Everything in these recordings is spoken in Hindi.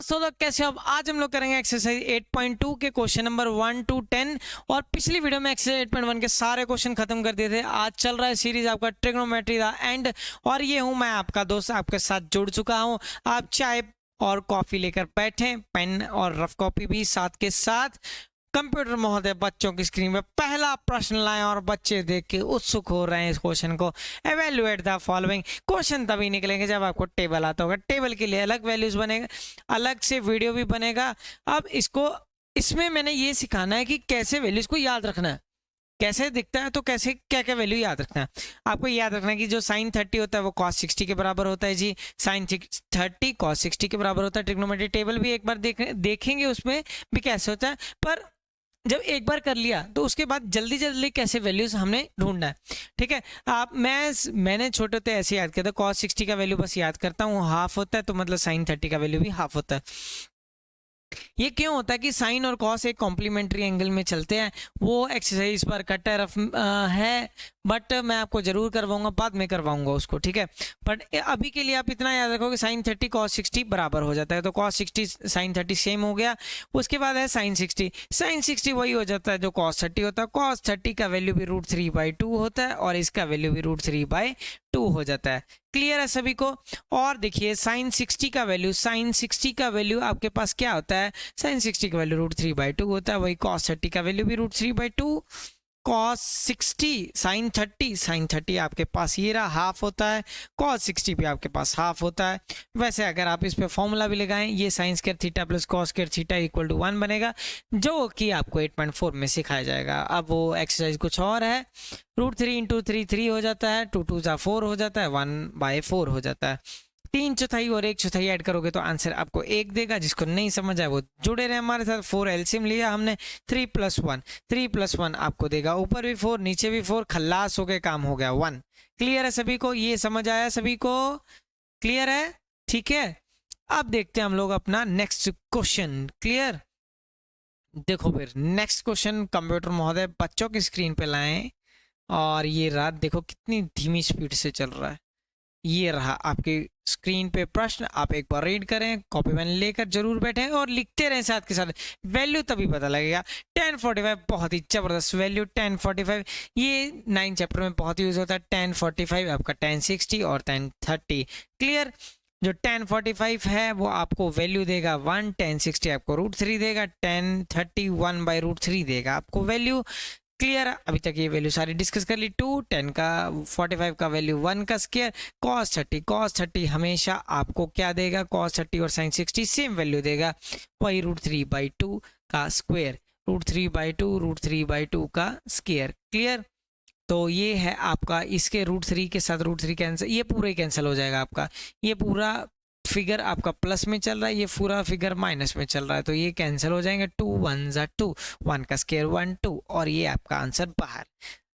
दोस्तों, तो कैसे हो? अब आज हम लोग करेंगे एक्सरसाइज 8.2 के क्वेश्चन नंबर 1 to 10। और पिछली वीडियो में एक्सरसाइज 8.1 के सारे क्वेश्चन खत्म कर दिए थे। आज चल रहा है सीरीज आपका ट्रिग्नोमेट्री द एंड, और ये हूं मैं आपका दोस्त, आपके साथ जुड़ चुका हूं। आप चाय और कॉफी लेकर बैठे, पेन और रफ कॉपी भी साथ के साथ। कंप्यूटर महोदय बच्चों की स्क्रीन में पहला प्रश्न लाएं और बच्चे देख के उत्सुक हो रहे हैं इस क्वेश्चन को। Evaluate the following. क्वेश्चन तभी निकलेंगे जब आपको टेबल आता होगा। टेबल के लिए अलग वैल्यूज बनेगा, अलग से वीडियो भी बनेगा। अब इसमें मैंने ये सिखाना है कि कैसे वैल्यूज को याद रखना है, कैसे दिखता है तो कैसे क्या क्या वैल्यू याद रखना है। आपको याद रखना है कि जो साइन 30 होता है वो कॉस 60 के बराबर होता है जी। साइन 30 कॉस 60 के बराबर होता है। ट्रिग्नोमेट्री टेबल भी एक बार देखेंगे, उसमें भी कैसे होता है। पर जब एक बार कर लिया तो उसके बाद जल्दी जल्दी कैसे वैल्यूज हमने ढूंढना है, ठीक है। मैंने छोटे होते ऐसे याद किया था, cos 60 का वैल्यू बस याद करता हूँ, हाफ होता है, तो मतलब साइन 30 का वैल्यू भी हाफ होता है। ये क्यों होता है कि साइन और कॉस एक कॉम्प्लीमेंट्री एंगल में चलते हैं। वो एक्सरसाइज पर कट रफ है, बट मैं आपको जरूर करवाऊंगा, बाद में करवाऊंगा उसको, ठीक है। बट अभी के लिए आप इतना याद रखो कि साइन 30 कॉस 60 बराबर हो जाता है, तो कॉस 60 साइन 30 सेम हो गया। उसके बाद है साइन 60। साइन 60 वही हो जाता है जो कॉस 30 होता है। कॉस 30 का वैल्यू भी √3/2 होता है, और इसका वैल्यू भी √3/2 हो जाता है। क्लियर है सभी को? और देखिए साइन 60 का वैल्यू आपके पास क्या होता है? साइन 60 का वैल्यू √3/2 होता है। वही कॉस 30 का वैल्यू भी √3/2। कॉस 60 साइन 30 आपके पास ये रहा, हाफ होता है। कॉस 60 भी आपके पास हाफ होता है। वैसे अगर आप इस पे फॉर्मूला भी लगाएं, ये sine square theta plus cos square theta equal to 1 बनेगा, जो कि आपको 8.4 में सिखाया जाएगा। अब वो एक्सरसाइज कुछ और है। √3 × 3 3 हो जाता है, 2 2 4 हो जाता है, 1/4 हो जाता है। 3/4 और 1/4 ऐड करोगे तो आंसर आपको 1 देगा। जिसको नहीं समझ आया वो जुड़े रहे हमारे साथ। 4 एलसीएम लिया हमने, 3 + 1 आपको देगा। ऊपर भी 4 नीचे भी 4, खल्लास हो गए, काम हो गया 1। क्लियर है सभी को? ये समझ आया सभी को? क्लियर है? ठीक है। अब देखते हैं हम लोग अपना नेक्स्ट क्वेश्चन। क्लियर? देखो फिर नेक्स्ट क्वेश्चन कंप्यूटर महोदय बच्चों की स्क्रीन पे लाएं, और ये रात देखो कितनी धीमी स्पीड से चल रहा है। ये रहा आपकी स्क्रीन पे प्रश्न, आप एक बार रीड करें, कॉपी पेन लेकर जरूर बैठें और लिखते रहें साथ के साथ। वैल्यू तभी पता लगेगा। 1045 बहुत ही जबरदस्त वैल्यू। 1045 ये 9 चैप्टर में बहुत यूज होता है। 1045 आपका 1060 और 1030। क्लियर? जो 1045 है वो आपको वैल्यू देगा 1, 1060 आपको √3 देगा, 1030 1/√3 देगा आपको वैल्यू। क्लियर? अभी तक ये वैल्यू सारी डिस्कस कर ली। 2 10 का 45 का वैल्यू 1 का स्क्वायर। cos 30 हमेशा आपको क्या देगा? cos 30 और sin 60 सेम वैल्यू देगा, वही √3/2 का स्क्वायर। √3/2 का स्क्वायर। क्लियर? तो ये है आपका, इसके √3 के साथ √3 कैंसिल, ये पूरा ही कैंसिल हो जाएगा आपका। ये पूरा फिगर आपका प्लस में चल रहा है, ये पूरा फिगर माइनस में चल रहा है, तो ये कैंसिल हो जाएंगे। 2 1 2, 1 का स्क्वायर 1 2, और ये आपका आंसर बाहर।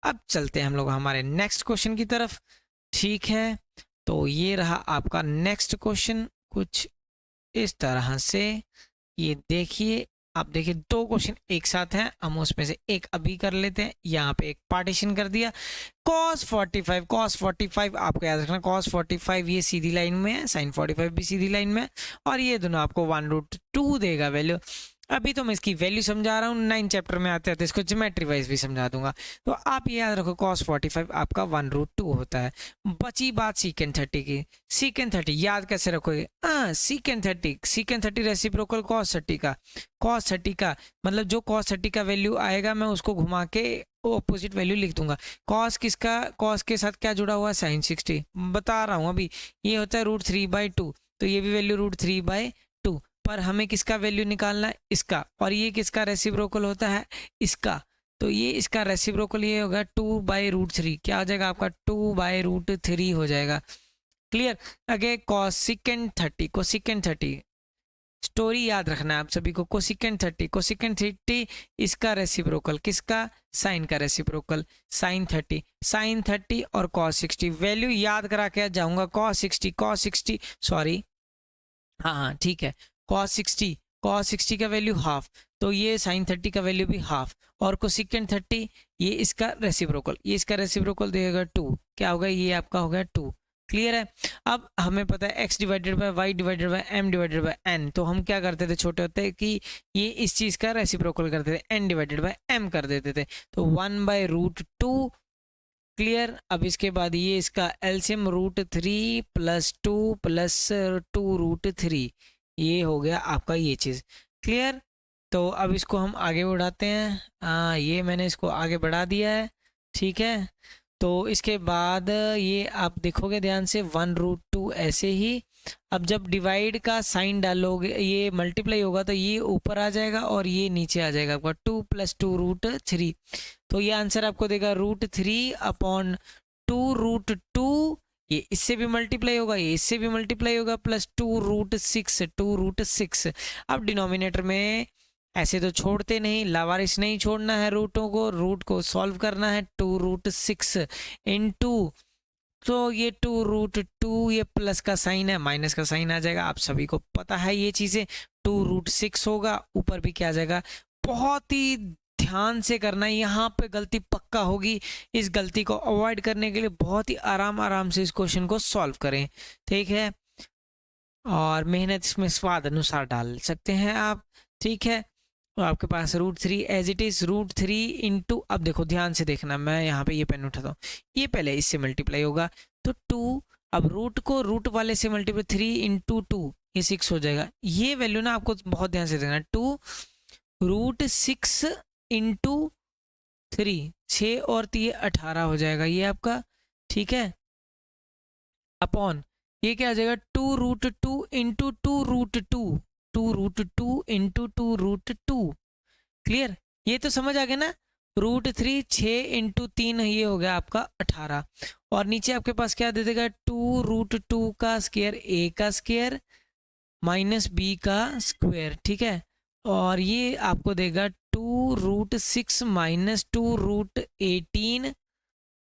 अब चलते हैं हम लोग हमारे नेक्स्ट क्वेश्चन की तरफ। ठीक है, तो ये रहा आपका नेक्स्ट क्वेश्चन कुछ इस तरह से। ये देखिए, आप देखिए 2 क्वेश्चन एक साथ हैं, हम उसमें से एक अभी कर लेते हैं। यहाँ पे एक पार्टीशन कर दिया। cos 45 आपको याद रखना, cos 45 ये सीधी लाइन में है, sin 45 भी सीधी लाइन में है, और ये दोनों आपको 1√2 देगा वैल्यू। अभी तो मैं इसकी वैल्यू समझा रहा हूँ, 9 चैप्टर में आते आते इसको ज्योमेट्री वाइज भी समझा दूंगा। तो आप ये याद रखो, cos 45 आपका 1√2 होता है। बची बात सीकेंट 30 की। सीकेंट 30 याद कैसे रखोगे? सीकेंट 30 रेसिप्रोकल cos 30 का। cos 30 का मतलब जो cos 30 का वैल्यू आएगा, मैं उसको घुमा के ऑपोजिट वैल्यू लिख दूंगा। cos किसका? cos के साथ क्या जुड़ा हुआ है? sin 60। बता रहा हूँ अभी, ये होता है √3/2, तो ये भी वैल्यू √3/2। पर हमें किसका वैल्यू निकालना है? इसका। और ये किसका रेसिप्रोकल होता है? इसका। तो ये इसका रेसिप्रोकल ये होगा 2/√3। क्या हो जाएगा आपका? 2/√3 हो जाएगा। क्लियर? अगे कोसिकेंट 30 स्टोरी याद रखना है आप सभी को। कोसिकेंट 30 इसका रेसिप्रोकल किसका? साइन का रेसिप्रोकल, साइन 30 और cos 60। वैल्यू याद करा के जाऊंगा। cos 60 सॉरी, हाँ ठीक है, cos 60 का वैल्यू हाफ, तो ये sin 30 का वैल्यू भी हाफ। और कोसिकेंट 30 ये इसका रेसिप्रोकल देगा 2। क्या होगा? ये आपका होगा 2। क्लियर है। अब हमें पता है x divided by Y divided by m divided by n, तो हम क्या करते थे छोटे होते कि ये इस चीज़ का रेसिप्रोकल करते थे, n डिवाइडेड बाय m कर देते थे, तो 1/√2। क्लियर। अब इसके बाद ये इसका एलसीएम √3 + 2 + 2√3, ये हो गया आपका ये चीज़। क्लियर। तो अब इसको हम आगे बढ़ाते हैं। ये मैंने इसको आगे बढ़ा दिया है, ठीक है। तो इसके बाद ये आप देखोगे ध्यान से 1√2 ऐसे ही। अब जब डिवाइड का साइन डालोगे, ये मल्टीप्लाई होगा तो ये ऊपर आ जाएगा और ये नीचे आ जाएगा आपका 2 + 2√3, तो ये आंसर आपको देगा √3/2√2। ये इससे भी मल्टीप्लाई होगा, ये इससे भी मल्टीप्लाई होगा, प्लस 2√6। अब डिनोमिनेटर में ऐसे तो छोड़ते नहीं, लावारिस नहीं छोड़ना है रूटों को, रूट को सॉल्व करना है। 2√6 इंटू, तो ये 2√2, ये प्लस का साइन है, माइनस का साइन आ जाएगा, आप सभी को पता है ये चीज़ें। 2√6 होगा, ऊपर भी क्या आ जाएगा। बहुत ही ध्यान से करना है, यहाँ पे गलती पक्का होगी। इस गलती को अवॉइड करने के लिए बहुत ही आराम से इस क्वेश्चन को सॉल्व करें, ठीक है। और मेहनत इसमें स्वाद अनुसार डाल सकते हैं आप, ठीक है। तो आपके पास √3 एज इट इज, √3 इंटू, अब देखो ध्यान से देखना, मैं यहाँ पे ये पेन उठाता हूँ, ये पहले इससे मल्टीप्लाई होगा तो 2, अब रूट को रूट वाले से मल्टीप्लाई, 3 इंटू 2, ये 6 हो जाएगा। ये वैल्यू ना आपको बहुत ध्यान से देखना, 2√6 इंटू 3, 6 और 3 18 हो जाएगा ये आपका, ठीक है। अपॉन ये क्या आ जाएगा, 2√2 इंटू 2√2, 2√2 इंटू 2√2। क्लियर। ये तो समझ आ गया ना। √3 6 इंटू 3, ये हो गया आपका 18, और नीचे आपके पास क्या दे देगा, 2√2 का स्क्वायर a का स्क्वायर माइनस b का स्क्वायर, ठीक है। और ये आपको देगा 2√6 माइनस 2√18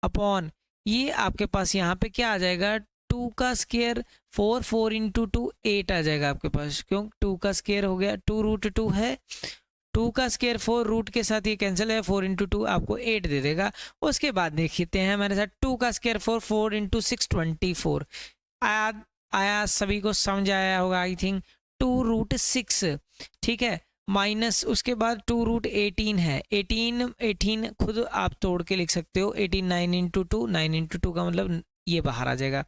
अपॉन, ये आपके पास यहाँ पे क्या आ जाएगा, 2 का स्क्वायर 4, 4 इंटू 2 8 आ जाएगा आपके पास, क्यों 2 का स्क्वायर हो गया, 2√2 है, 2 का स्क्वायर 4, रूट के साथ ये कैंसिल है, 4 इंटू 2 आपको 8 दे देगा। उसके बाद देखते हैं हमारे साथ 2 का स्क्वायर 4, 4 इंटू 6 24 आया सभी को समझ आया होगा आई थिंक। 2√6, ठीक है, माइनस उसके बाद 2√18 है, 18 खुद आप तोड़ के लिख सकते हो, 18 9 इंटू 2, 9 इंटू 2 का मतलब ये बाहर आ जाएगा,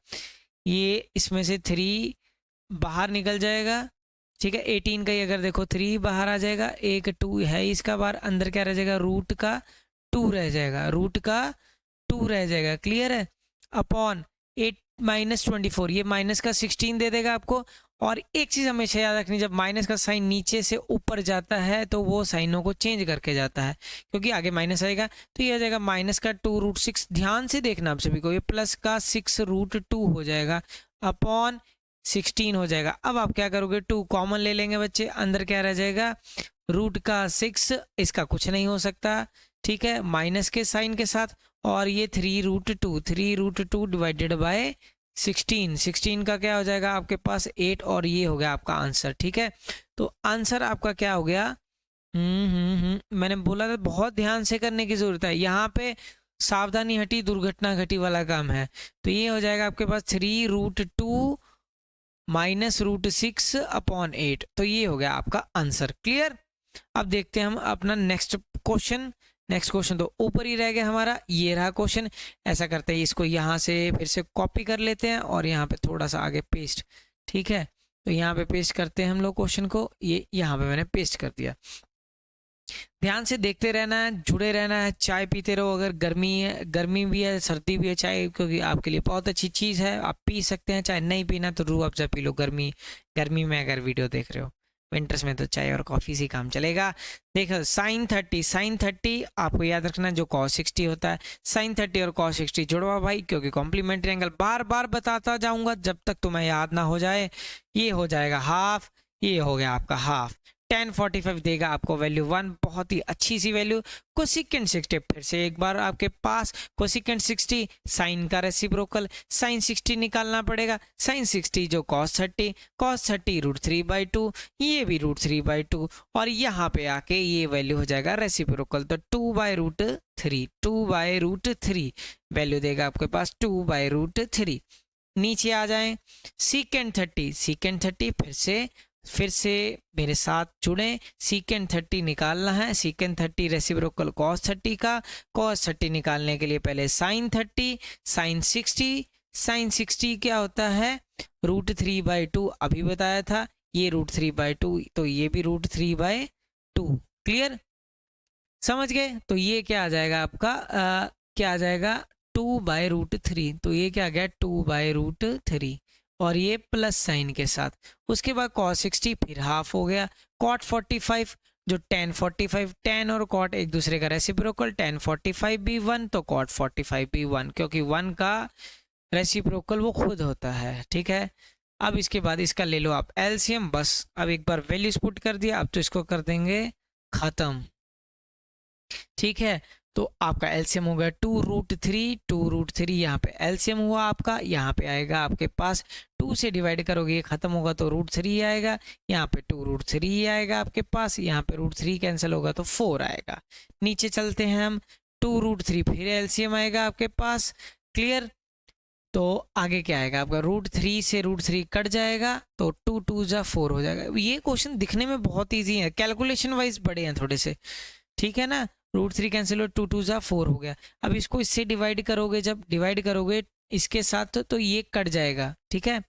ये इसमें से 3 बाहर निकल जाएगा, ठीक है। 18 का ही अगर देखो 3 बाहर आ जाएगा, एक 2 है इसका बाहर, अंदर क्या रह जाएगा, रूट का 2 रह जाएगा, रूट का 2 रह जाएगा। क्लियर है। अपॉन 8 माइनस 24, ये माइनस का 16 दे देगा आपको। और एक चीज़ हमेशा याद रखनी, जब माइनस का साइन नीचे से ऊपर जाता है तो वो साइनों को चेंज करके जाता है, क्योंकि आगे माइनस आएगा, तो ये आ जाएगा माइनस का 2√6, ध्यान से देखना आप सभी को, ये प्लस का 6√2 हो जाएगा, अपॉन 16 हो जाएगा। अब आप क्या करोगे, 2 कॉमन ले लेंगे बच्चे, अंदर क्या रह जाएगा, रूट का 6, इसका कुछ नहीं हो सकता, ठीक है, माइनस के साइन के साथ, और ये 3√2 डिवाइडेड बाय 16, 16 का क्या हो जाएगा आपके पास 8, और ये हो गया आपका आंसर, ठीक है। तो आंसर आपका क्या हो गया, मैंने बोला था बहुत ध्यान से करने की जरूरत है, यहाँ पे सावधानी हटी दुर्घटना घटी वाला काम है। तो ये हो जाएगा आपके पास 3√2 माइनस √6 अपॉन 8, तो ये हो गया आपका आंसर। क्लियर। अब देखते हैं हम अपना नेक्स्ट क्वेश्चन। नेक्स्ट क्वेश्चन तो ऊपर ही रह गया हमारा, ये रहा क्वेश्चन। ऐसा करते हैं, इसको यहाँ से फिर से कॉपी कर लेते हैं और यहाँ पे थोड़ा सा आगे पेस्ट, ठीक है। तो यहाँ पे पेस्ट करते हैं हम लोग क्वेश्चन को, ये यहाँ पे मैंने पेस्ट कर दिया। ध्यान से देखते रहना है, जुड़े रहना है, चाय पीते रहो, अगर गर्मी है, गर्मी भी है, सर्दी भी है, चाय क्योंकि आपके लिए बहुत अच्छी चीज़ है, आप पी सकते हैं। चाहे नहीं पीना तो रूह अफ़ज़ा पी लो, गर्मी में अगर वीडियो देख रहे हो। विंटर्स में तो चाय और कॉफ़ी से काम चलेगा। देखो साइन 30 आपको याद रखना, जो cos 60 होता है, साइन 30 और cos 60 जुड़वा भाई, क्योंकि कॉम्प्लीमेंट्री एंगल बार बार बताता जाऊंगा जब तक तुम्हें याद ना हो जाए। ये हो जाएगा हाफ, ये हो गया आपका हाफ। tan 45 देगा आपको वैल्यू 1, बहुत ही अच्छी सी वैल्यू। कोसिकेंट 60, फिर से एक बार आपके पास कोसिकेंट 60 साइन का रेसिप्रोकल, साइन 60 निकालना पड़ेगा, साइन 60 जो cos 30 √3/2, ये भी √3/2, और यहाँ पे आके ये वैल्यू हो जाएगा रेसिप्रोकल, तो 2/√3 वैल्यू देगा आपके पास 2/√3। नीचे आ जाएं, सीकेंड 30 फिर से मेरे साथ जुड़ें, सीकेंड 30 निकालना है, सीकेंड 30 रेसिप्रोकल कॉस 30 का, कॉस 30 निकालने के लिए पहले साइन 30, साइन 60 क्या होता है √3/2, अभी बताया था, ये √3/2 तो ये भी √3/2, क्लियर, समझ गए। तो ये क्या आ जाएगा आपका क्या आ जाएगा 2/√3, तो ये क्या आ गया 2/√3 और ये प्लस साइन के साथ। उसके बाद cos 60 फिर हाफ हो गया, cot 45 जो tan 45, tan और cot एक दूसरे का रेसिप्रोकल, tan 45 भी 1 तो cot 45 भी 1, क्योंकि 1 का रेसिप्रोकल वो खुद होता है, ठीक है। अब इसके बाद इसका ले लो आप एलसीएम, बस अब एक बार वैल्यूज पुट कर दिया, अब तो इसको कर देंगे खत्म, ठीक है। तो आपका एलसीएम हो गया 2√3 यहाँ पे एलसीएम हुआ आपका, यहाँ पे आएगा आपके पास 2 से डिवाइड करोगे ये खत्म होगा तो √3 आएगा, यहाँ पे 2√3 आएगा आपके पास, यहाँ पे √3 कैंसिल होगा तो 4 आएगा। नीचे चलते हैं हम, 2√3 फिर एलसीएम आएगा आपके पास, क्लियर। तो आगे क्या आएगा आपका √3 से √3 कट जाएगा तो 2 2 जा 4 हो जाएगा। ये क्वेश्चन दिखने में बहुत ईजी है, कैलकुलेशन वाइज बड़े हैं थोड़े से, ठीक है ना। √3 कैंसिल हो, 2 2 जा 4 हो गया। अब इसको इससे डिवाइड करोगे, जब डिवाइड करोगे इसके साथ तो ये कट जाएगा, ठीक है।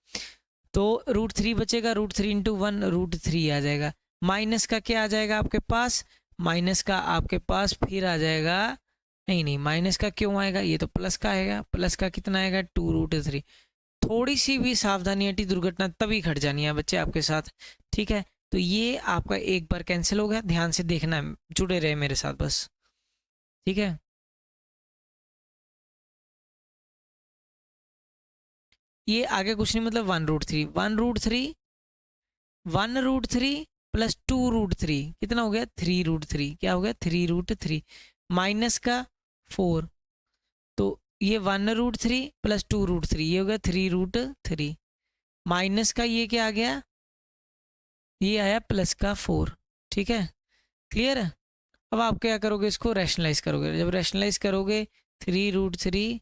तो √3 बचेगा, √3 × 1 √3 आ जाएगा। माइनस का क्या आ जाएगा आपके पास, माइनस का आपके पास फिर आ जाएगा, नहीं माइनस का क्यों आएगा, ये तो प्लस का आएगा, प्लस का कितना आएगा 2√3। थोड़ी सी भी सावधानी हटी दुर्घटना तभी घट जानी है बच्चे आपके साथ, ठीक है। तो ये आपका एक बार कैंसिल हो गया, ध्यान से देखना है, जुड़े रहे मेरे साथ बस, ठीक है। ये आगे कुछ नहीं, मतलब 1√3 प्लस 2√3 कितना हो गया 3√3, क्या हो गया 3√3 माइनस का 4, तो ये 1√3 प्लस 2√3 ये हो गया 3√3 माइनस का ये क्या आ गया, ये आया प्लस का 4, ठीक है, क्लियर है। अब आप क्या करोगे, इसको रैशनलाइज करोगे, जब रैशनलाइज करोगे 3√3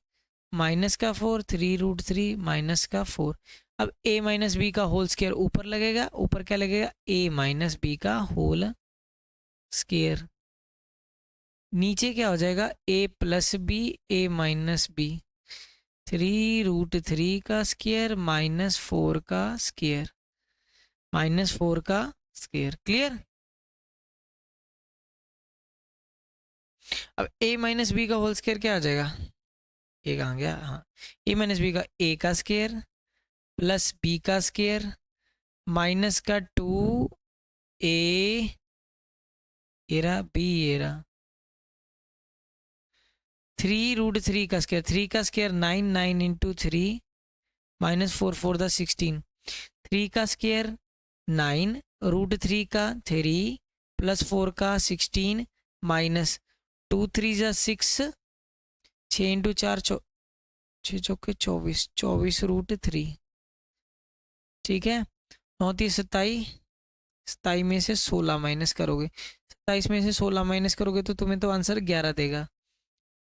माइनस का 4, 3√3 माइनस का 4, अब a माइनस बी का होल स्क्वायर ऊपर लगेगा, ऊपर क्या लगेगा a माइनस बी का होल स्क्वायर, नीचे क्या हो जाएगा a plus B a minus B, 3√3 का स्क्वायर माइनस 4 का स्क्वायर, माइनस 4 का स्क्वायर, क्लियर। अब a माइनस बी का होल स्क्वायर क्या आ जाएगा, ए कहाँ गया, हाँ a माइनस बी का a का स्क्वायर प्लस b का स्क्वायर माइनस का 2a एरा b एरा 3√3 का स्क्वायर, 3 का स्क्वायर 9, 9 × 3 माइनस 4 4 द 16, 3 का स्क्वायर 9 √3 का 3 प्लस 4 का 16 माइनस 2 3 जा 6, 6 × 4 6 चौके 24, 24√3, ठीक है। 9 3 27, 27 में से 16 माइनस करोगे, 27 में से 16 माइनस करोगे तो तुम्हें तो आंसर 11 देगा।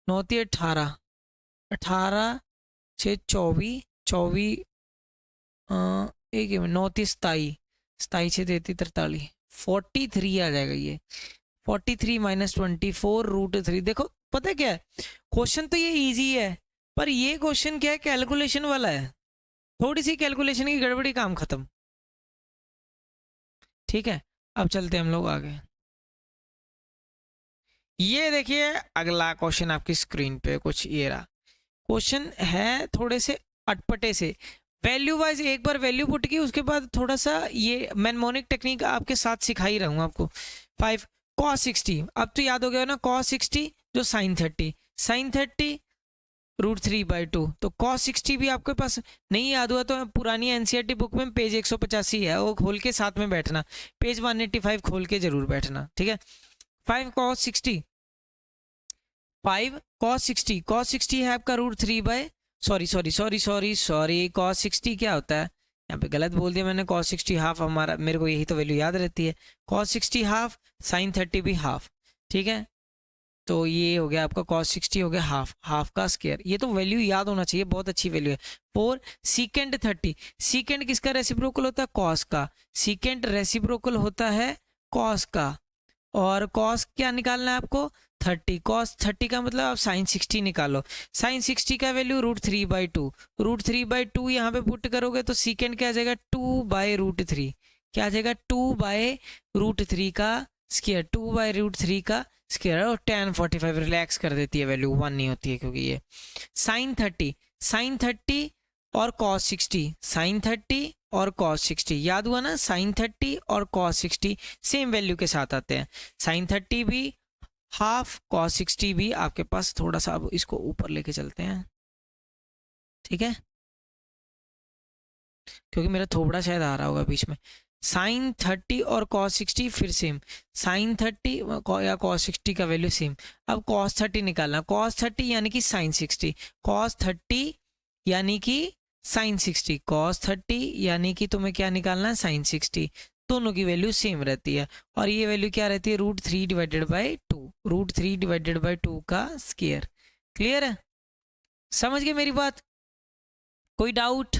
9 3 18, 18 6 24, 24 एक 9 3 27, 27 6 33 43, 43 आ जाएगा ये, 43 माइनस 24√3। देखो पता है क्या है, क्वेश्चन तो ये इजी है, पर ये क्वेश्चन क्या है कैलकुलेशन वाला है, थोड़ी सी कैलकुलेशन की गड़बड़ी काम खत्म, ठीक है। अब चलते हैं हम लोग आगे, ये देखिए अगला क्वेश्चन आपकी स्क्रीन पे कुछ ये रहा, क्वेश्चन है थोड़े से अटपटे से, वैल्यू वाइज एक बार वैल्यू पुट की, उसके बाद थोड़ा सा ये मैनमोनिक टेक्निक आपके साथ सिखाई रहूंगा आपको। 5 cos 60, अब तो याद हो गया ना, cos 60 जो sin 30, sin 30 √3/2, तो cos 60 भी आपके पास नहीं याद हुआ तो पुरानी एनसीईआरटी बुक में पेज 185 है, वो खोल के साथ में बैठना, पेज 185 खोल के जरूर बैठना, ठीक है। 5 cos 60, 5 cos 60, cos 60 है आपका √3/, सॉरी cos 60 क्या होता है, यहाँ पे गलत बोल दिया मैंने, cos 60 हाफ, हमारा मेरे को यही तो वैल्यू याद रहती है, cos 60 हाफ, sin 30 भी हाफ, ठीक है। तो ये हो गया आपका cos 60 हो गया हाफ का स्क्वायर, ये तो वैल्यू याद होना चाहिए, बहुत अच्छी वैल्यू है। 4 सीकेंड 30, सीकेंड किसका रेसिप्रोकल होता है? cos का। सीकेंड रेसिप्रोकल होता है cos का, और cos क्या निकालना है आपको? 30। cos 30 का मतलब आप sin 60 निकालो। sin 60 का वैल्यू √3/2, √3/2 यहाँ पे पुट करोगे तो सीकेंड क्या आ जाएगा? 2/√3, क्या आ जाएगा? 2/√3 का स्क्वायर, 2/√3 का स्क्वायर, और tan 45 रिलैक्स कर देती है वैल्यू, 1 नहीं होती है क्योंकि ये sin 30 और cos 60, sin 30 और cos 60 याद हुआ ना? sin 30 और cos 60 सेम वैल्यू के साथ आते हैं। sin 30 भी हाफ, cos 60 भी आपके पास, थोड़ा सा अब इसको ऊपर लेके चलते हैं, ठीक है, क्योंकि मेरा थोड़ा शायद आ रहा होगा बीच में। sin 30 और cos 60 फिर सेम, sin 30 या cos 60 का वैल्यू सेम। अब cos 30 निकालना, cos 30 यानी कि sin 60, cos 30 यानी कि sin 60, cos 30 यानी कि तुम्हें क्या निकालना है? sin 60। दोनों की वैल्यू सेम रहती है, और ये वैल्यू क्या रहती है? √3/2, √3/2 का स्क्वायर। क्लियर है? समझ गए मेरी बात? कोई डाउट?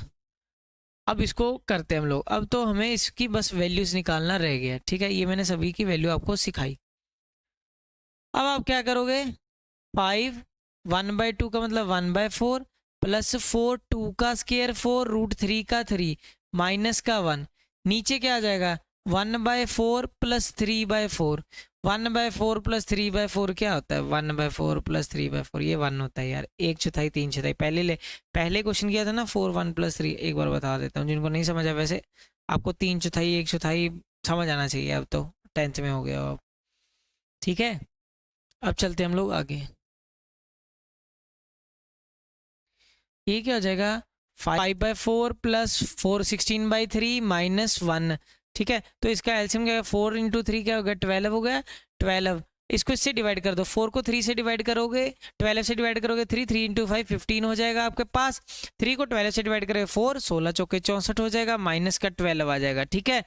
अब इसको करते हैं हम लोग। अब तो हमें इसकी बस वैल्यूज निकालना रह गया, ठीक है, ये मैंने सभी की वैल्यू आपको सिखाई। अब आप क्या करोगे? 5 1/2 का मतलब 1/4 प्लस 4 2 का स्क्वायर 4 √3 का 3 माइनस का 1, नीचे क्या आ जाएगा? 1/4 प्लस 3/4, 1/4 प्लस 3/4 क्या होता है? 1/4 प्लस 3/4 ये 1 होता है यार, 1/4 3/4। पहले क्वेश्चन किया था ना 4 1 प्लस 3, एक बार बता देता हूँ जिनको नहीं समझा। वैसे आपको 3/4 1/4 समझ आना चाहिए, अब तो 10th में हो गया हो आप, ठीक है। अब चलते हम लोग आगे। ये क्या हो जाएगा? 5/4 प्लस 4 16/3 माइनस 1, ठीक है। तो इसका एलसीएम क्या है? 4 × 3 क्या हो गया? 12 हो गया। 12 इसको इससे डिवाइड कर दो, 4 को 3 से डिवाइड करोगे, 12 से डिवाइड करोगे 3 3 × 5 15 हो जाएगा आपके पास। 3 को 12 से डिवाइड करोगे 4 16 चौके 64 हो जाएगा, माइनस का 12 आ जाएगा, ठीक है।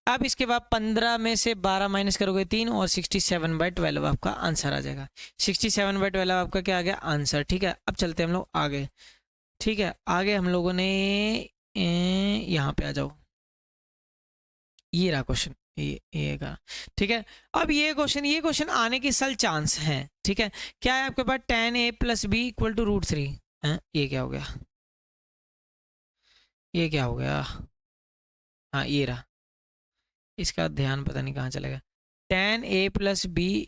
अब इसके बाद 15 में से 12 माइनस करोगे 3 और 67/12 आपका आंसर आ जाएगा। 67/12 आपका क्या आ गया? आंसर, ठीक है। अब चलते हैं हम लोग आगे, ठीक है। आगे हम लोगों ने यहाँ पे आ जाओ, ये रहा क्वेश्चन, ये का, ठीक है। अब ये क्वेश्चन आने की सल चांस है, ठीक है। क्या है आपके पास? tan a + b = √3। ये क्या हो गया? ये क्या हो गया? हाँ ये रहा, इसका ध्यान पता नहीं कहाँ चलेगा। tan a + b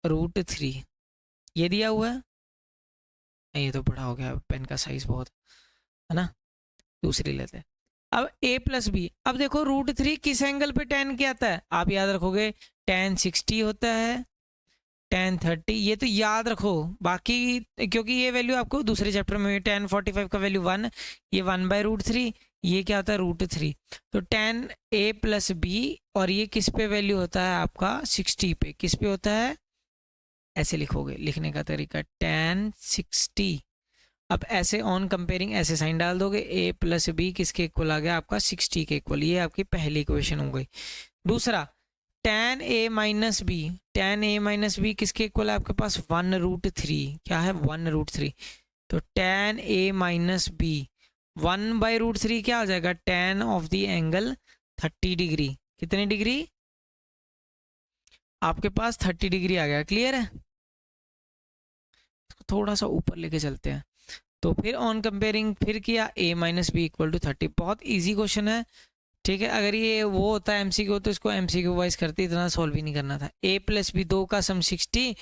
√3 ये दिया हुआ है। ये तो बड़ा हो गया, पेन का साइज बहुत है ना, दूसरी लेते हैं। अब a + b, अब देखो √3 किस एंगल पे tan क्या आता है? आप याद रखोगे tan 60 होता है, tan 30, ये तो याद रखो। बाकी क्योंकि ये वैल्यू आपको दूसरे चैप्टर में tan 45 का वैल्यू 1, ये 1/√3, ये क्या होता है? √3। तो tan a + b, और ये किस पे वैल्यू होता है आपका? 60 पे। किस पे होता है? ऐसे लिखोगे, लिखने का तरीका tan 60। अब ऐसे ऑन कंपेयरिंग ऐसे साइन डाल दोगे, a + b किसके इक्वल आ गया आपका? 60 के इक्वल। ये आपकी पहली इक्वेशन हो गई। दूसरा tan a - b, tan a - b किसके इक्वल है आपके पास? 1√3। क्या है? 1√3। तो tan a - b 1/√3 क्या हो जाएगा? tan of the angle 30 degree. कितने डिग्री? आपके पास 30 डिग्री आ गया। क्लियर है? थोड़ा सा ऊपर लेके चलते हैं। तो फिर ऑन कंपेयरिंग फिर किया a - b = 30। बहुत इजी क्वेश्चन है, ठीक है। अगर ये वो होता है MCQ तो इसको MCQ वाइज करते, इतना सॉल्व ही नहीं करना था। a + b 2 का सम 60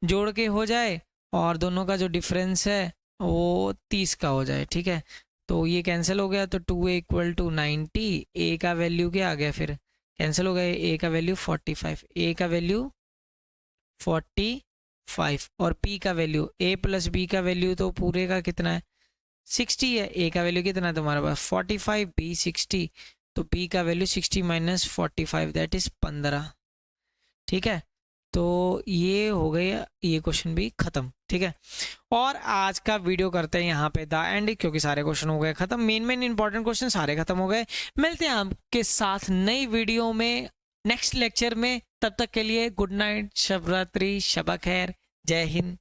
जोड़ के हो जाए, और दोनों का जो डिफरेंस है वो 30 का हो जाए, ठीक है। तो ये कैंसिल हो गया, तो 2a = 90। a का वैल्यू क्या आ गया? फिर कैंसिल हो गया, a का वैल्यू 45, a का वैल्यू 45, और p का वैल्यू, a + b का वैल्यू तो पूरे का कितना है? 60 है। a का वैल्यू कितना है तुम्हारे पास? 45, b 60, तो p का वैल्यू 60 - 45 दैट इज 15, ठीक है। तो ये हो गया, ये क्वेश्चन भी खत्म, ठीक है। और आज का वीडियो करते हैं यहाँ पे द एंड, क्योंकि सारे क्वेश्चन हो गए खत्म। मेन इंपॉर्टेंट क्वेश्चन सारे खत्म हो गए। मिलते हैं आपके साथ नई वीडियो में नेक्स्ट लेक्चर में। तब तक के लिए गुड नाइट, शब रात्रि, शब खैर, जय हिंद।